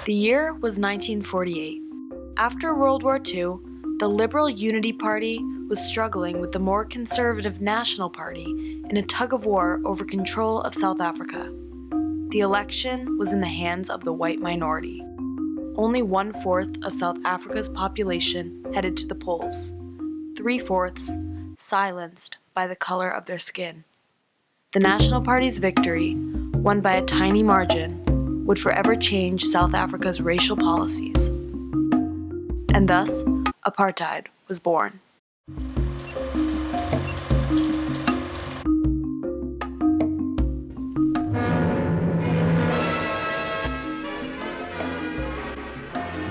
The year was 1948. After World War II, the Liberal Unity Party was struggling with the more conservative National Party in a tug-of-war over control of South Africa. The election was in the hands of the white minority. Only 1/4 of South Africa's population headed to the polls, 3/4 silenced by the color of their skin. The National Party's victory, won by a tiny margin, would forever change South Africa's racial policies. And thus, apartheid was born.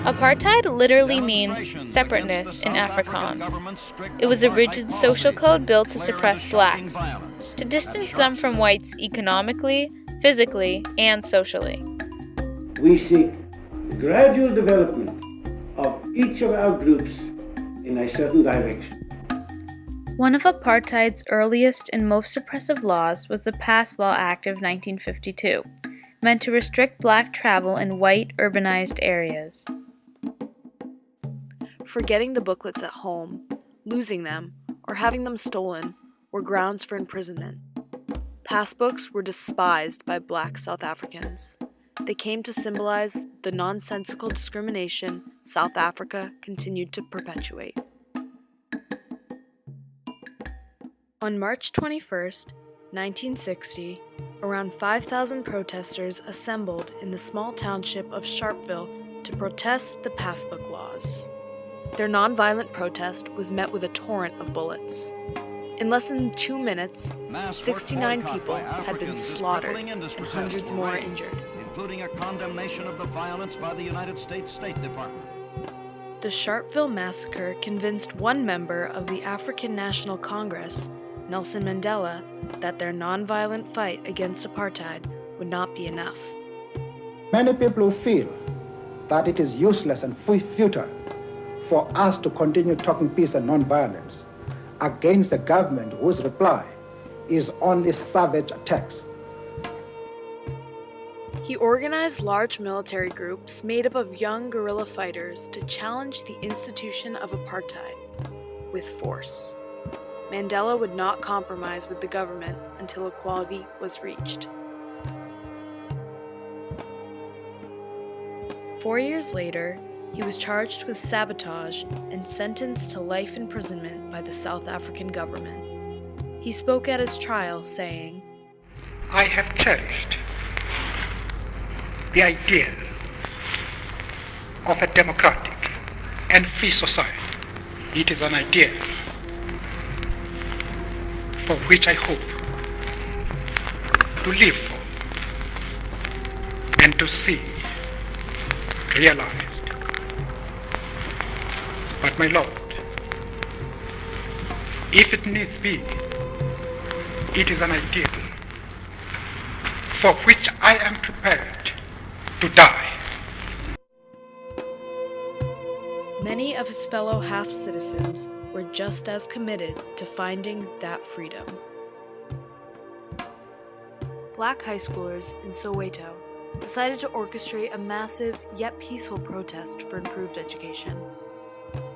Apartheid literally means separateness in Afrikaans. It was a rigid social code built to suppress blacks, to distance them from whites economically, physically, and socially. We see the gradual development of each of our groups in a certain direction. One of apartheid's earliest and most suppressive laws was the Pass Law Act of 1952, meant to restrict black travel in white urbanized areas. Forgetting the booklets at home, losing them, or having them stolen were grounds for imprisonment. Passbooks were despised by black South Africans. They came to symbolize the nonsensical discrimination South Africa continued to perpetuate. On March 21, 1960, around 5,000 protesters assembled in the small township of Sharpeville to protest the passbook laws. Their nonviolent protest was met with a torrent of bullets. In less than 2 minutes, 69 people had been slaughtered and hundreds more injured. Including a condemnation of the violence by the United States State Department. The Sharpeville massacre convinced one member of the African National Congress, Nelson Mandela, that their nonviolent fight against apartheid would not be enough. Many people feel that it is useless and futile for us to continue talking peace and nonviolence against a government whose reply is only savage attacks. He organized large military groups made up of young guerrilla fighters to challenge the institution of apartheid with force. Mandela would not compromise with the government until equality was reached. 4 years later, he was charged with sabotage and sentenced to life imprisonment by the South African government. He spoke at his trial, saying, "I have cherished the idea of a democratic and free society. It is an idea for which I hope to live for and to see realized. But my Lord, if it needs be, it is an ideal for which I am prepared to die." Many of his fellow half-citizens were just as committed to finding that freedom. Black high schoolers in Soweto decided to orchestrate a massive yet peaceful protest for improved education.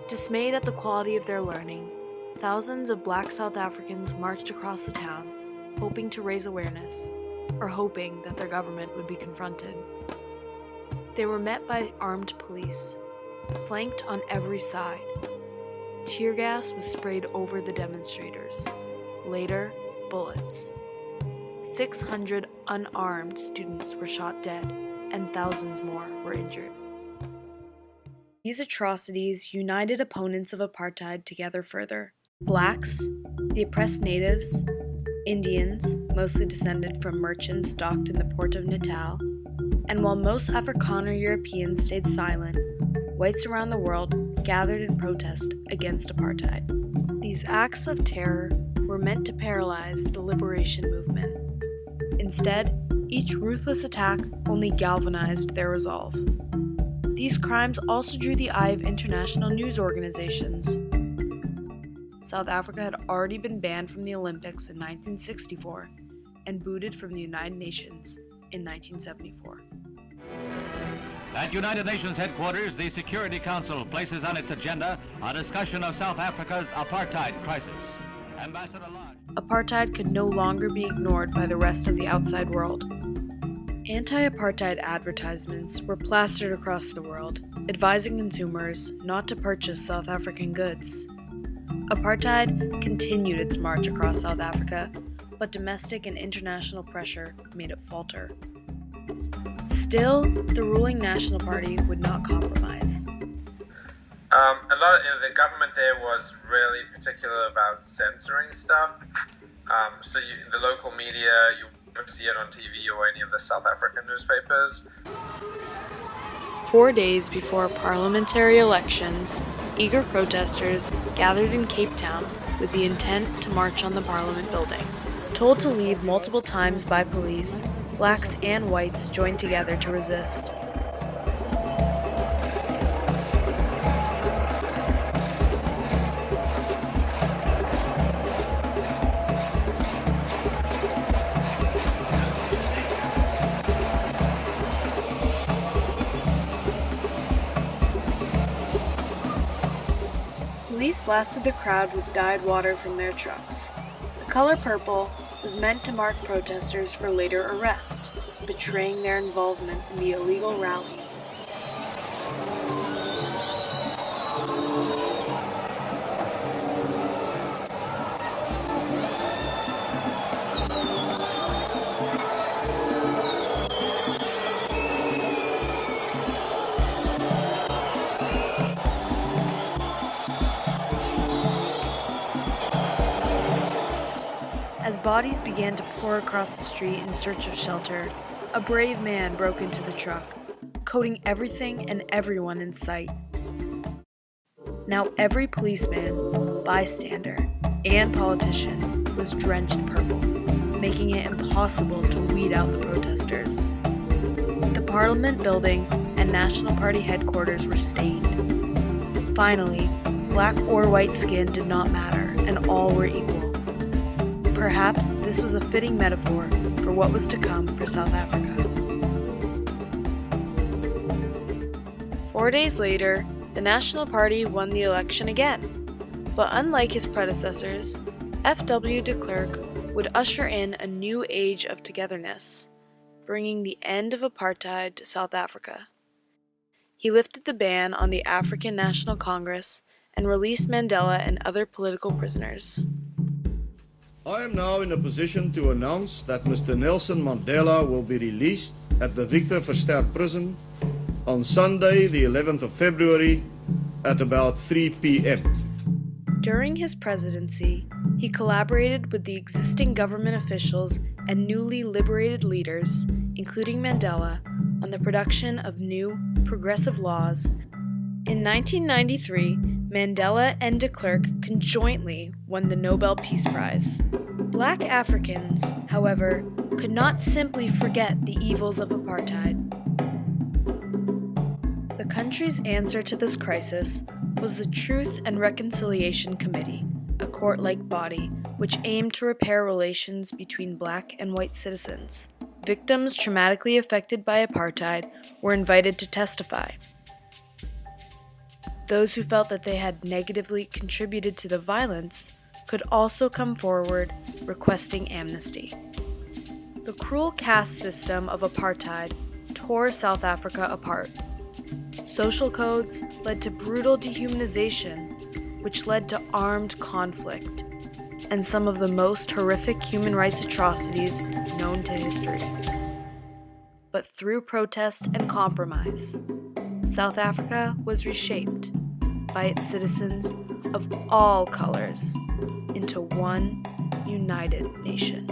Dismayed at the quality of their learning, thousands of black South Africans marched across the town, hoping to raise awareness, or hoping that their government would be confronted. They were met by armed police, flanked on every side. Tear gas was sprayed over the demonstrators. Later, bullets. 600 unarmed students were shot dead, and thousands more were injured. These atrocities united opponents of apartheid together further. Blacks, the oppressed natives, Indians, mostly descended from merchants docked in the port of Natal, and while most Afrikaner Europeans stayed silent, whites around the world gathered in protest against apartheid. These acts of terror were meant to paralyze the liberation movement. Instead, each ruthless attack only galvanized their resolve. These crimes also drew the eye of international news organizations. South Africa had already been banned from the Olympics in 1964 and booted from the United Nations in 1974. At United Nations headquarters, the Security Council places on its agenda a discussion of South Africa's apartheid crisis. Ambassador Lodge. Apartheid could no longer be ignored by the rest of the outside world. Anti-apartheid advertisements were plastered across the world, advising consumers not to purchase South African goods. Apartheid continued its march across South Africa, but domestic and international pressure made it falter. Still, the ruling National Party would not compromise. The government there was really particular about censoring stuff. In the local media, you wouldn't see it on TV or any of the South African newspapers. 4 days before parliamentary elections, eager protesters gathered in Cape Town with the intent to march on the Parliament building. Told to leave multiple times by police, blacks and whites joined together to resist. Police blasted the crowd with dyed water from their trucks. The color purple was meant to mark protesters for later arrest, betraying their involvement in the illegal rally. As bodies began to pour across the street in search of shelter, a brave man broke into the truck, coating everything and everyone in sight. Now every policeman, bystander, and politician was drenched purple, making it impossible to weed out the protesters. The Parliament building and National Party headquarters were stained. Finally, black or white skin did not matter, and all were equal. Perhaps this was a fitting metaphor for what was to come for South Africa. 4 days later, the National Party won the election again. But unlike his predecessors, F.W. de Klerk would usher in a new age of togetherness, bringing the end of apartheid to South Africa. He lifted the ban on the African National Congress and released Mandela and other political prisoners. I am now in a position to announce that Mr. Nelson Mandela will be released at the Victor Verster prison on Sunday, the 11th of February, at about 3 p.m. During his presidency, he collaborated with the existing government officials and newly liberated leaders, including Mandela, on the production of new, progressive laws. In 1993, Mandela and de Klerk conjointly won the Nobel Peace Prize. Black Africans, however, could not simply forget the evils of apartheid. The country's answer to this crisis was the Truth and Reconciliation Committee, a court-like body which aimed to repair relations between black and white citizens. Victims traumatically affected by apartheid were invited to testify. Those who felt that they had negatively contributed to the violence could also come forward requesting amnesty. The cruel caste system of apartheid tore South Africa apart. Social codes led to brutal dehumanization, which led to armed conflict, and some of the most horrific human rights atrocities known to history. But through protest and compromise, South Africa was reshaped by its citizens of all colors into one united nation.